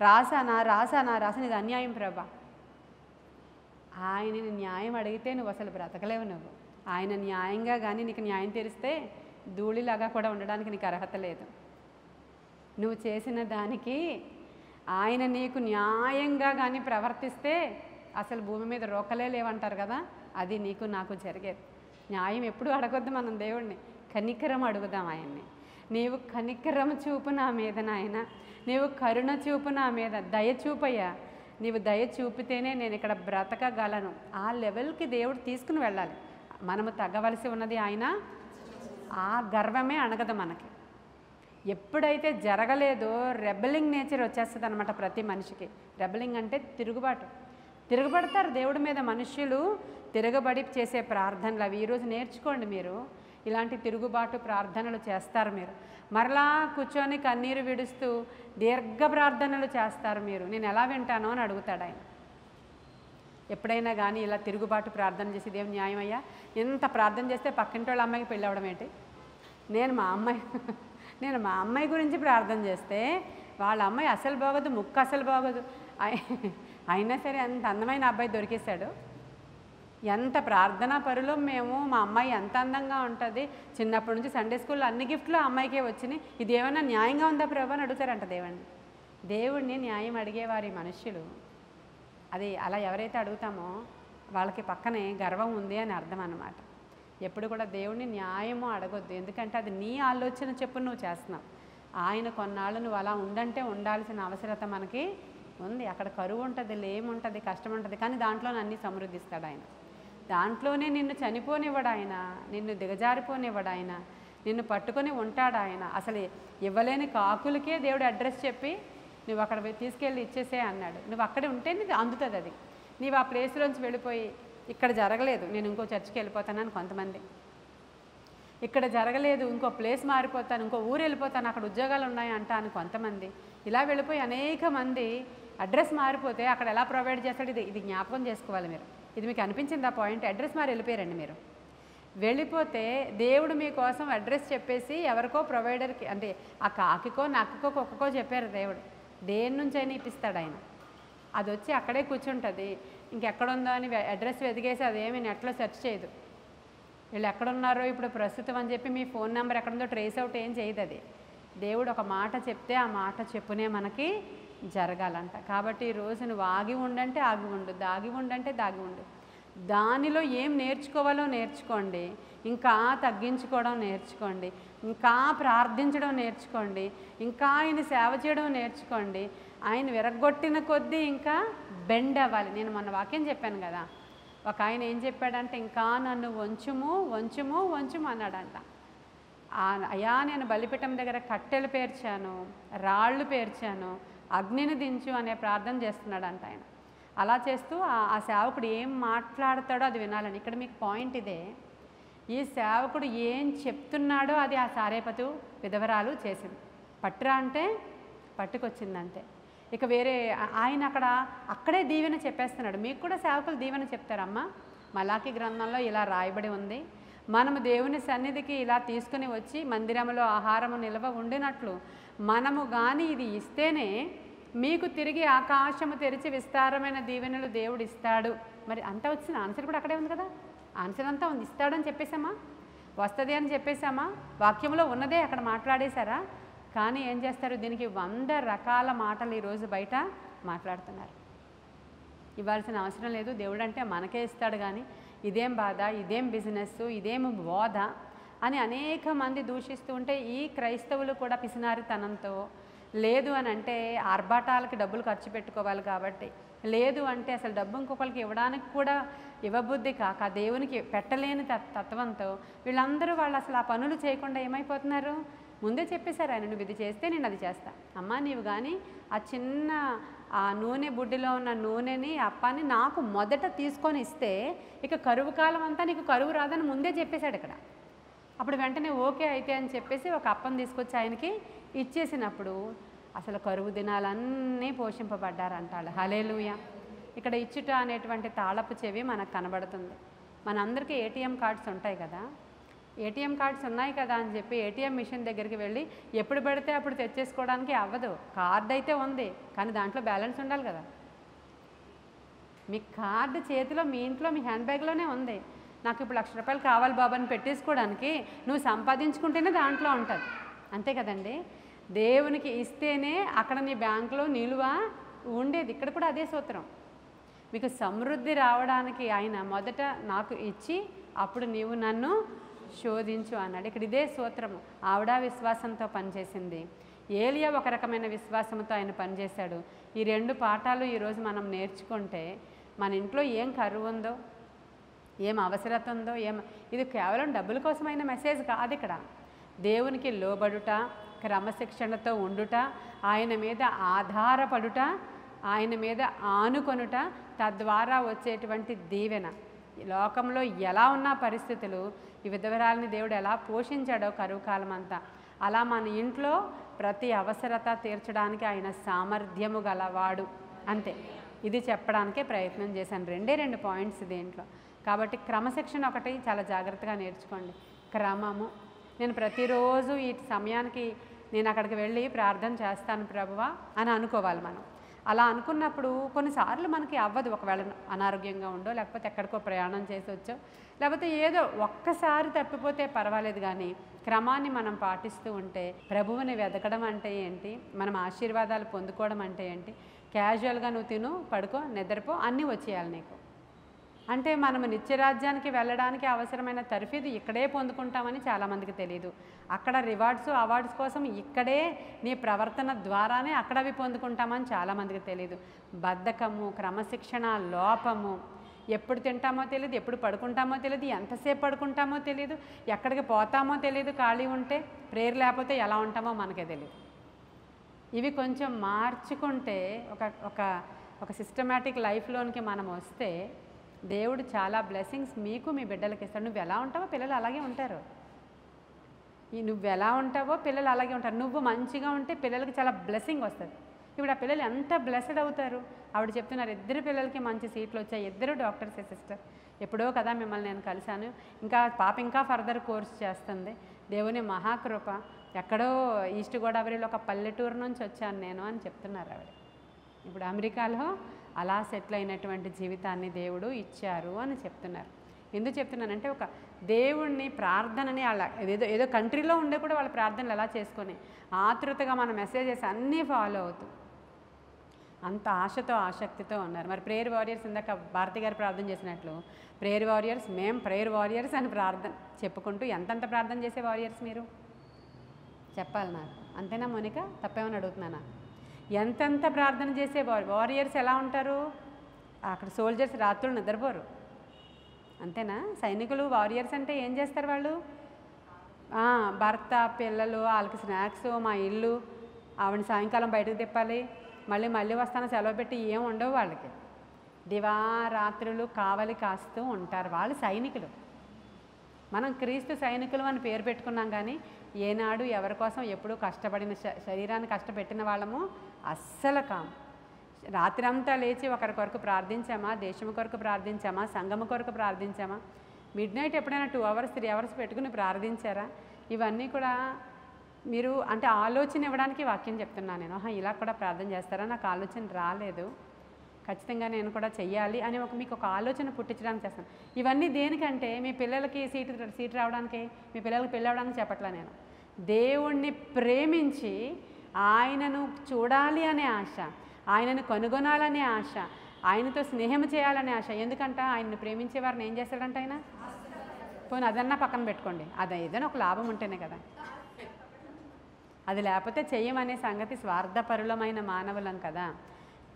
రాసానా ఇది అన్యాయం ప్రభా. ఆయనని న్యాయం అడిగితే నువ్వు అసలు బ్రతకలేవు. నువ్వు ఆయన న్యాయంగా కానీ నీకు న్యాయం తీరిస్తే ధూళిలాగా కూడా ఉండడానికి నీకు అర్హత లేదు. నువ్వు చేసిన దానికి ఆయన నీకు న్యాయంగా కానీ ప్రవర్తిస్తే అసలు భూమి మీద రోకలే లేవంటారు కదా, అది నీకు నాకు జరిగేది. న్యాయం ఎప్పుడు అడగొద్దు మనం దేవుణ్ణి, కనికరం అడుగుదాం ఆయన్ని. నీవు కనికరం చూపు నా మీద నాయన, నీవు కరుణ చూపు నా మీద, దయ చూపయ్యా, నీవు దయ చూపితేనే నేను ఇక్కడ బ్రతకగలను. ఆ లెవెల్కి దేవుడు తీసుకుని వెళ్ళాలి. మనము తగ్గవలసి ఉన్నది ఆయన. ఆ గర్వమే అణగదు మనకి. ఎప్పుడైతే జరగలేదో రెబెలింగ్ నేచర్ వచ్చేస్తుంది అనమాట ప్రతి మనిషికి. రెబెలింగ్ అంటే తిరుగుబాటు. తిరగబడతారు దేవుడి మీద. మనుష్యులు తిరగబడి చేసే ప్రార్థనలు అవి ఈరోజు నేర్చుకోండి మీరు. ఇలాంటి తిరుగుబాటు ప్రార్థనలు చేస్తారు మీరు. మరలా కూర్చొని కన్నీరు విడుస్తూ దీర్ఘ ప్రార్థనలు చేస్తారు మీరు. నేను ఎలా వింటానో అని అడుగుతాడు ఆయన. ఎప్పుడైనా కానీ ఇలా తిరుగుబాటు ప్రార్థన చేసి దేవుని న్యాయం అయ్యా, ఇంత ప్రార్థన చేస్తే పక్కింటి వాళ్ళ అమ్మాయికి పెళ్ళి అవ్వడం ఏంటి? నేను మా అమ్మాయి గురించి ప్రార్థన చేస్తే వాళ్ళ అమ్మాయి అసలు బాగోదు, ముక్కు అసలు బాగోదు, అయినా సరే అంత అందమైన అబ్బాయి దొరికేశాడు. ఎంత ప్రార్థనా పరులో మేము. మా అమ్మాయి ఎంత అందంగా ఉంటుంది, చిన్నప్పటి నుంచి సండే స్కూల్లో అన్ని గిఫ్ట్లు ఆ అమ్మాయికే వచ్చినాయి, ఇది ఏమైనా న్యాయంగా ఉందా ప్రభు అని అడుగుతారంట దేవుడిని న్యాయం అడిగేవారి మనుష్యులు. అది అలా ఎవరైతే అడుగుతామో వాళ్ళకి పక్కనే గర్వం ఉంది అని అర్థం అన్నమాట. ఎప్పుడు కూడా దేవుడిని న్యాయము అడగొద్దు, ఎందుకంటే అది నీ ఆలోచన చెప్పు నువ్వు చేస్తున్నావు. ఆయన కొన్నాళ్ళు నువ్వు అలా ఉండంటే ఉండాల్సిన అవసరత మనకి ఉంది. అక్కడ కరువు ఉంటుంది, లేముంటుంది, కష్టం ఉంటుంది, కానీ దాంట్లోనే అన్నీ సమృద్ధిస్తాడు ఆయన. దాంట్లోనే నిన్ను చనిపోనివ్వడు ఆయన, నిన్ను దిగజారిపోనివ్వడు ఆయన, నిన్ను పట్టుకొని ఉంటాడు ఆయన. అసలు ఇవ్వలేని కాకులకే దేవుడు అడ్రస్ చెప్పి నువ్వు అక్కడ తీసుకెళ్ళి ఇచ్చేసే అన్నాడు. నువ్వు అక్కడే ఉంటే నీకు అందుతుంది అది. నీవు ఆ ప్లేస్లోంచి వెళ్ళిపోయి ఇక్కడ జరగలేదు నేను ఇంకో చర్చికి వెళ్ళిపోతానని కొంతమంది, ఇక్కడ జరగలేదు ఇంకో ప్లేస్ మారిపోతాను, ఇంకో ఊరు వెళ్ళిపోతాను, అక్కడ ఉద్యోగాలు ఉన్నాయి అంట అని కొంతమంది. ఇలా వెళ్ళిపోయి అనేక మంది అడ్రస్ మారిపోతే అక్కడ ఎలా ప్రొవైడ్ చేస్తాడు ఇది జ్ఞాపకం చేసుకోవాలి మీరు. ఇది మీకు అనిపించింది ఆ పాయింట్? అడ్రస్ మారి వెళ్ళిపోయారండి మీరు. వెళ్ళిపోతే దేవుడు మీకోసం అడ్రస్ చెప్పేసి ఎవరికో ప్రొవైడర్కి, అంటే ఆ కాకికో నక్కకో కుక్కకో చెప్పారు దేవుడు. దేని నుంచి అయినా ఇప్పిస్తాడు ఆయన. అది వచ్చి అక్కడే కూర్చుంటుంది. ఇంకెక్కడుందో అని అడ్రస్ వెతికేసి అదేమి నెట్లో సెర్చ్ చేయదు. వీళ్ళు ఎక్కడున్నారో ఇప్పుడు ప్రస్తుతం అని చెప్పి మీ ఫోన్ నెంబర్ ఎక్కడుందో ట్రేస్ అవుట్ ఏం చేయదు అది. దేవుడు ఒక మాట చెప్తే ఆ మాట చెప్పునే మనకి జరగాలంట. కాబట్టి ఈరోజు నువ్వు ఆగి ఉండంటే ఆగి ఉండు, దాగి ఉండంటే దాగి ఉండు. దానిలో ఏం నేర్చుకోవాలో నేర్చుకోండి, ఇంకా తగ్గించుకోవడం నేర్చుకోండి, ఇంకా ప్రార్థించడం నేర్చుకోండి, ఇంకా ఆయన సేవ చేయడం నేర్చుకోండి. ఆయన విరగొట్టిన కొద్దీ ఇంకా బెండ్ అవ్వాలి. నేను మొన్న వాక్యం చెప్పాను కదా, ఒక ఆయన ఏం చెప్పాడంటే ఇంకా నన్ను వంచుము వంచుము వంచుము అన్నాడంట. అయ్యా నేను బలిపీఠం దగ్గర కట్టెలు పేర్చాను, రాళ్ళు పేర్చాను, అగ్నిని దించు అనే ప్రార్థన చేస్తున్నాడంట ఆయన. అలా చేస్తూ ఆ సేవకుడు ఏం మాట్లాడతాడో అది వినాలని. ఇక్కడ మీకు పాయింట్ ఇదే, ఈ సేవకుడు ఏం చెప్తున్నాడో అది ఆ సారేపతు విధవరాలు చేసింది. పట్టురా అంటే పట్టుకొచ్చిందంతే. ఇక వేరే ఆయన అక్కడే దీవెన చెప్పేస్తున్నాడు. మీకు కూడా సేవకులు దీవెన చెప్తారమ్మా. మలాకి గ్రంథంలో ఇలా రాయబడి ఉంది, మనము దేవుని సన్నిధికి ఇలా తీసుకుని వచ్చి మందిరములో ఆహారము నిల్వ ఉండినట్లు మనము కానీ ఇది ఇస్తేనే మీకు తిరిగి ఆకాశము తెరిచి విస్తారమైన దీవెనలు దేవుడు ఇస్తాడు. మరి అంతా వచ్చిన ఆన్సర్ కూడా అక్కడే ఉంది కదా, ఆన్సర్ అంతా ఉంది. ఇస్తాడని చెప్పేశామా, వస్తుంది అని చెప్పేశామా, వాక్యంలో ఉన్నదే అక్కడ మాట్లాడేశారా? కానీ ఏం చేస్తారు, దీనికి 100 రకాల మాటలు ఈరోజు బయట మాట్లాడుతున్నారు. ఇవ్వాల్సిన అవసరం లేదు, దేవుడు అంటే మనకే ఇస్తాడు, కానీ ఇదేం బాధ, ఇదేం బిజినెస్, ఇదేం బోధ అని అనేక మంది దూషిస్తూ ఉంటే ఈ క్రైస్తవులు కూడా పిసినారితనంతో, లేదు అని అంటే ఆర్భాటాలకి డబ్బులు ఖర్చు పెట్టుకోవాలి కాబట్టి, లేదు అంటే అసలు డబ్బు ఇంకొకరికి ఇవ్వడానికి కూడా ఇవ్వబుద్ధి కాక దేవునికి పెట్టలేని తత్వంతో వీళ్ళందరూ వాళ్ళు అసలు ఆ పనులు చేయకుండా ఏమైపోతున్నారు, ముందే చెప్పేశారు ఆయన, నువ్వు ఇది చేస్తే నేను అది చేస్తా. అమ్మ నీవు కానీ ఆ చిన్న ఆ నూనె బుడ్డిలో ఉన్న నూనెని అప్పాన్ని నాకు మొదట తీసుకొని ఇస్తే ఇక కరువు కాలం అంతా నీకు కరువు రాదని ముందే చెప్పేశాడు ఇక్కడ. అప్పుడు వెంటనే ఓకే అయితే అని చెప్పేసి ఒక అప్పం తీసుకొచ్చి ఆయనకి ఇచ్చేసినప్పుడు అసలు కరువు దినాలన్నీ పోషింపబడ్డారంటాడు. హల్లెలూయా. ఇక్కడ ఇచ్చుట అనేటువంటి తాళపు చెవి మనకు కనబడుతుంది. మనందరికీ ఏటీఎం కార్డ్స్ ఉంటాయి కదా, ఏటీఎం కార్డ్స్ ఉన్నాయి కదా అని చెప్పి ఏటీఎం మిషన్ దగ్గరికి వెళ్ళి ఎప్పుడు పడితే అప్పుడు తెచ్చేసుకోవడానికి అవ్వదు. కార్డు అయితే ఉంది, కానీ దాంట్లో బ్యాలెన్స్ ఉండాలి కదా. మీ కార్డు చేతిలో మీ ఇంట్లో మీ హ్యాండ్ బ్యాగ్లోనే ఉంది. నాకు ఇప్పుడు 1,00,000 రూపాయలు కావాలి బాబు అని పెట్టేసుకోవడానికి నువ్వు సంపాదించుకుంటేనే దాంట్లో ఉంటుంది, అంతే కదండి. దేవునికి ఇస్తేనే అక్కడ నీ బ్యాంకులో నిలువ ఉండేది. ఇక్కడ కూడా అదే సూత్రం. మీకు సమృద్ధి రావడానికి ఆయన మొదట నాకు ఇచ్చి అప్పుడు నీవు నన్ను శోధించు అన్నాడు. ఇక్కడ ఇదే సూత్రము. ఆవిడ విశ్వాసంతో పనిచేసింది, ఏలియా ఒక రకమైన విశ్వాసంతో ఆయన పనిచేశాడు. ఈ 2 పాఠాలు ఈరోజు మనం నేర్చుకుంటే మన ఇంట్లో ఏం కరువు ఉందో, ఏం అవసరత ఉందో, ఇది కేవలం డబ్బుల కోసమైన మెసేజ్ కాదు. ఇక్కడ దేవునికి లోబడుట, క్రమశిక్షణతో ఉండుట, ఆయన మీద ఆధారపడుట, ఆయన మీద ఆనుకొనుట, తద్వారా వచ్చేటువంటి దీవెన. ఈ లోకంలో ఎలా ఉన్న పరిస్థితులు, ఈ విధవరాలని దేవుడు ఎలా పోషించాడో కరువు కాలం అంతా, అలా మన ఇంట్లో ప్రతి అవసరత తీర్చడానికి ఆయన సామర్థ్యము గలవాడు. అంతే, ఇది చెప్పడానికే ప్రయత్నం చేశాను. రెండు పాయింట్స్ దీంట్లో. కాబట్టి క్రమశిక్షణ ఒకటి చాలా జాగ్రత్తగా నేర్చుకోండి. క్రమము. నేను ప్రతిరోజు ఈ సమయానికి నేను అక్కడికి వెళ్ళి ప్రార్థన చేస్తాను ప్రభువా అని అనుకోవాలి మనం. అలా అనుకున్నప్పుడు కొన్నిసార్లు మనకి అవ్వదు. ఒకవేళ అనారోగ్యంగా ఉండో, లేకపోతే ఎక్కడికో ప్రయాణం చేసి వచ్చో, లేకపోతే ఏదో ఒక్కసారి తప్పిపోతే పర్వాలేదు, కానీ క్రమాన్ని మనం పాటిస్తూ ఉంటే ప్రభువుని వెతకడం అంటే ఏంటి, మనం ఆశీర్వాదాలు పొందుకోవడం అంటే ఏంటి, క్యాజువల్గా నువ్వు తిను, పడుకో, నిద్రపో, అన్నీ వచ్చేయాలి నీకు. అంటే మనము నిత్యరాజ్యానికి వెళ్ళడానికి అవసరమైన తర్ఫీదు ఇక్కడే పొందుకుంటామని చాలామందికి తెలియదు. అక్కడ రివార్డ్స్ అవార్డ్స్ కోసం ఇక్కడే నీ ప్రవర్తన ద్వారానే అక్కడవి పొందుకుంటామని చాలామందికి తెలియదు. బద్ధకము, క్రమశిక్షణ లోపము, ఎప్పుడు తింటామో తెలియదు, ఎప్పుడు పడుకుంటామో తెలియదు, ఎంతసేపు పడుకుంటామో తెలియదు, ఎక్కడికి పోతామో తెలియదు. ఖాళీ ఉంటే ప్రేయర్ లేకపోతే ఎలా ఉంటామో మనకే తెలియదు. ఇవి కొంచెం మార్చుకుంటే ఒక సిస్టమేటిక్ లైఫ్లోనికి మనం వస్తే దేవుడు చాలా బ్లెస్సింగ్స్ మీకు మీ బిడ్డలకి ఇస్తాడు. నువ్వు ఎలా ఉంటావో పిల్లలు అలాగే ఉంటారు. నువ్వు ఎలా ఉంటావో పిల్లలు అలాగే ఉంటారు. నువ్వు మంచిగా ఉంటే పిల్లలకి చాలా బ్లెస్సింగ్ వస్తుంది. ఇప్పుడు ఆ పిల్లలు ఎంత బ్లెస్డ్ అవుతారు. ఆవిడ చెప్తున్నారు, 2 పిల్లలకి మంచి సీట్లు వచ్చాయి, 2 డాక్టర్స్ సిస్టర్. ఎప్పుడో కదా మిమ్మల్ని నేను కలిశాను, ఇంకా పాప ఇంకా ఫర్దర్ కోర్స్ చేస్తుంది. దేవుని మహాకృప. ఎక్కడో ఈస్ట్ గోదావరిలో ఒక పల్లెటూరు నుంచి వచ్చాను నేను అని చెప్తున్నారు ఆవిడ. ఇప్పుడు అమెరికాలో అలా సెటిల్ అయినటువంటి జీవితాన్ని దేవుడు ఇచ్చారు అని చెప్తున్నారు. ఎందుకు చెప్తున్నానంటే ఒక దేవుణ్ణి ప్రార్థనని అలా ఏదో కంట్రీలో ఉండే కూడా వాళ్ళ ప్రార్థనలు ఎలా చేసుకొని ఆతృతగా మన మెసేజెస్ అన్నీ ఫాలో అవుతూ అంత ఆశతో ఆసక్తితో ఉన్నారు. మరి ప్రేయర్ వారియర్స్ ఇందాక భారతి గారు ప్రార్థన చేసినట్లు ప్రేయర్ వారియర్స్, మేము ప్రేయర్ వారియర్స్ అని ప్రార్థన చెప్పుకుంటూ ఎంతంత ప్రార్థన చేసే వారియర్స్ మీరు చెప్పాలి నాకు. అంతేనా మోనిక? తప్పేమని అడుగుతున్నానా? ఎంతెంత ప్రార్థన చేసే వారియర్స్ ఎలా ఉంటారు? అక్కడ సోల్జర్స్ రాత్రులు నిద్రపోరు. అంతేనా? సైనికులు వారియర్స్ అంటే ఏం చేస్తారు వాళ్ళు? భర్త, పిల్లలు, వాళ్ళకి స్నాక్స్, మా ఇల్లు, ఆవిడ సాయంకాలం బయటకు తిప్పాలి, మళ్ళీ వస్తాను సెలవు పెట్టి ఏం ఉండవు వాళ్ళకి. దివారాత్రులు కావలి కాస్తూ ఉంటారు. వాళ్ళు సైనికులు. మనం క్రీస్తు సైనికులు అని పేరు పెట్టుకున్నాం, కానీ ఏనాడు ఎవరి కోసం ఎప్పుడూ కష్టపడిన శరీరాన్ని కష్టపెట్టిన వాళ్ళము అస్సలు కాము. రాత్రి అంతా లేచి ఒకరి కొరకు ప్రార్థించామా, దేశము కొరకు ప్రార్థించామా, సంఘము కొరకు ప్రార్థించామా? మిడ్ నైట్ ఎప్పుడైనా 2 hours 3 hours పెట్టుకుని ప్రార్థించారా? ఇవన్నీ కూడా మీరు అంటే ఆలోచన ఇవ్వడానికి వాక్యం చెప్తున్నాను నేను. ఇలా కూడా ప్రార్థన చేస్తారా? నాకు ఆలోచన రాలేదు, ఖచ్చితంగా నేను కూడా చెయ్యాలి అని మీకు ఒక ఆలోచన పుట్టించడానికి చేస్తాను. ఇవన్నీ దేనికంటే మీ పిల్లలకి సీటు రావడానికి, మీ పిల్లలకి పెళ్ళి అవ్వడానికి చెప్పట్లా నేను. దేవుణ్ణి ప్రేమించి ఆయనను చూడాలి అనే ఆశ, ఆయనను కనుగొనాలనే ఆశ, ఆయనతో స్నేహం చేయాలనే ఆశ. ఎందుకంటే ఆయన్ని ప్రేమించే వారిని ఏం చేస్తాడంటే ఆయన పోనీ అదన్నా పక్కన పెట్టుకోండి, అది ఏదైనా ఒక లాభం ఉంటేనే కదా. అది లేకపోతే చెయ్యమనే సంగతి స్వార్థపరులమైన మానవులం కదా.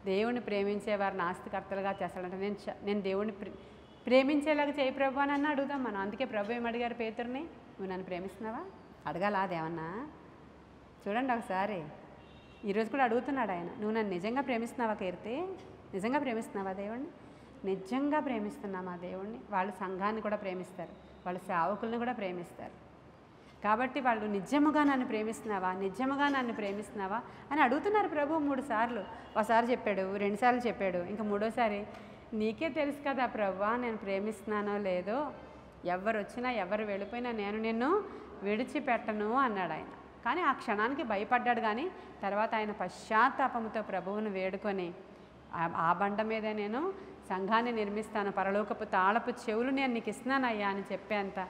దేవుణ్ణి ప్రేమించే వారిని ఆస్తికర్తలుగా చేస్తాడంటే నేను దేవుణ్ణి ప్రేమించేలాగా చేయి ప్రభు అని అడుగుదాం మనం. అందుకే ప్రభు ఏమడిగారు పేతురుని? నువ్వు నన్ను ప్రేమిస్తున్నావా? అడగాలా అదేమన్నా? చూడండి ఒకసారి, ఈరోజు కూడా అడుగుతున్నాడు ఆయన, నువ్వు నన్ను నిజంగా ప్రేమిస్తున్నావా కీర్తి? నిజంగా ప్రేమిస్తున్నావా దేవుణ్ణి? నిజంగా ప్రేమిస్తున్నామా దేవుణ్ణి? వాళ్ళు సంఘాన్ని కూడా ప్రేమిస్తారు, వాళ్ళ సేవకుల్ని కూడా ప్రేమిస్తారు. కాబట్టి వాళ్ళు నిజముగా నన్ను ప్రేమిస్తున్నావా, నిజముగా నన్ను ప్రేమిస్తున్నావా అని అడుగుతున్నారు ప్రభు 3 సార్లు. ఒకసారి చెప్పాడు, 2 సార్లు చెప్పాడు, ఇంకా 3వసారి నీకే తెలుసు కదా ప్రభువా నేను ప్రేమిస్తున్నానో లేదో, ఎవరు వచ్చినా ఎవరు వెళ్ళిపోయినా నేను నిన్ను విడిచిపెట్టను అన్నాడు ఆయన. కానీ ఆ క్షణానికి భయపడ్డాడు, కానీ తర్వాత ఆయన పశ్చాత్తాపంతో ప్రభువును వేడుకొని ఆ బండ మీదే నేను సంఘాన్ని నిర్మిస్తాను, పరలోకపు తాళపు చెవులు నేను నీకు ఇస్తున్నానయ్యా అని చెప్పేంత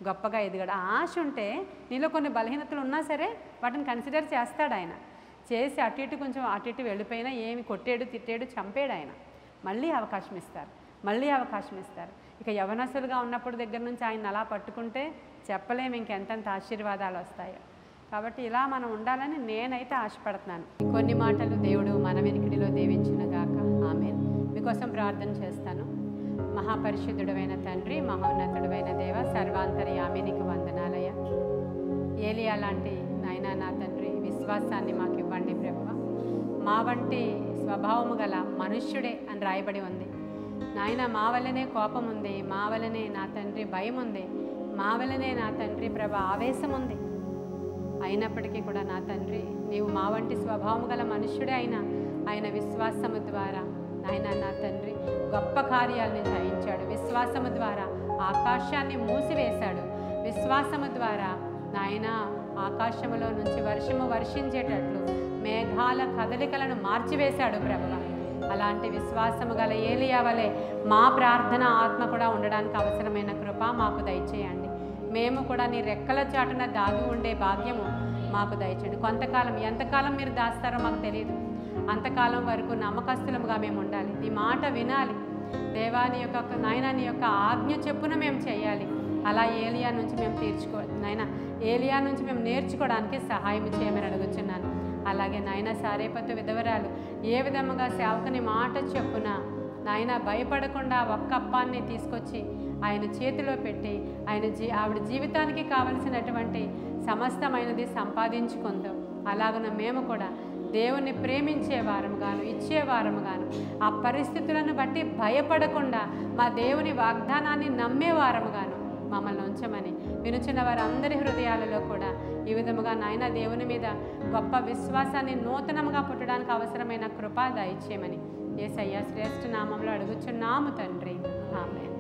గొప్పగా ఎదిగాడు. ఆశ ఉంటే నీలో కొన్ని బలహీనతలు ఉన్నా సరే వాటిని కన్సిడర్ చేస్తాడు ఆయన. చేసి అటు ఇటు వెళ్ళిపోయినా ఏమి కొట్టాడు, తిట్టాడు, చంపాడు ఆయన. మళ్ళీ అవకాశం ఇస్తారు. ఇక యవనస్తులుగా ఉన్నప్పుడు దగ్గర నుంచి ఆయన అలా పట్టుకుంటే చెప్పలేము ఇంకెంతంత ఆశీర్వాదాలు వస్తాయో. కాబట్టి ఇలా మనం ఉండాలని నేనైతే ఆశపడుతున్నాను. కొన్ని మాటలు దేవుడు మన వెనుకడిలో దీవించునుగాక. ఆమేన్. మీకోసం ప్రార్థన చేస్తాను. మహాపరిశుద్ధుడైన తండ్రి, మహోన్నతుడైన దేవ, సర్వాంతర్యామి నీకు వందనాలయ్య. ఏలియా లాంటి నాయనా నా తండ్రి విశ్వాసాన్ని మాకు ఇవ్వండి ప్రభువా. మా వంటి స్వభావము గల మనుష్యుడే అని రాయబడి ఉంది. నాయన మా వల్లనే కోపం ఉంది, మా వల్లనే నా తండ్రి భయం ఉంది, మా వల్లనే నా తండ్రి ప్రభా ఆవేశం ఉంది. అయినప్పటికీ కూడా నా తండ్రి నీవు మా వంటి స్వభావం గల మనుష్యుడే అయినా ఆయన విశ్వాసము ద్వారా నాయన నా తండ్రి గొప్ప కార్యాలను చేయించాడు. విశ్వాసము ద్వారా ఆకాశాన్ని మూసివేశాడు. విశ్వాసము ద్వారా నాయన ఆకాశములో నుంచి వర్షము వర్షించేటట్లు మేఘాల కదలికలను మార్చివేశాడు ప్రభువా. అలాంటి విశ్వాసము గల ఏలియా వలె మా ప్రార్థన ఆత్మ కూడా ఉండడానికి అవసరమైన కృప మాకు దయచేయండి. మేము కూడా నీ రెక్కల చాటున దాగి ఉండే భాగ్యము మాకు దయచేయండి. కొంతకాలం ఎంతకాలం మీరు దాస్తారో మాకు తెలియదు. అంతకాలం వరకు నమ్మకస్తులముగా మేము ఉండాలి. నీ మాట వినాలి దేవా. నీ యొక్క నాయన నీ యొక్క ఆజ్ఞ చెప్పున మేము చేయాలి. అలా ఏలియా నుంచి మేము నాయన ఏలియా నుంచి మేము నేర్చుకోవడానికి సహాయం చేయమని అడుగుతున్నాను. అలాగే నాయన సారేపతు విధవరాలు ఏ విధముగా సేవకుని మాట చెప్పున నాయన భయపడకుండా ఒక్క అప్పాన్ని తీసుకొచ్చి ఆయన చేతిలో పెట్టి ఆవిడ జీవితానికి కావలసినటువంటి సమస్తమైనది సంపాదించుకుందో అలాగన మేము కూడా దేవుణ్ణి ప్రేమించే వారముగాను ఇచ్చేవారముగాను ఆ పరిస్థితులను బట్టి భయపడకుండా మా దేవుని వాగ్దానాన్ని నమ్మేవారముగాను మమ్మల్ని ఉంచమని వినుచున్న వారందరి హృదయాలలో కూడా ఈ విధముగా నాయన దేవుని మీద గొప్ప విశ్వాసాన్ని నూతనంగా పుట్టడానికి అవసరమైన కృప దయచేయమని యేసయ్య శ్రేష్ఠ నామంలో అడుగుచున్నాము తండ్రి. ఆమేన్.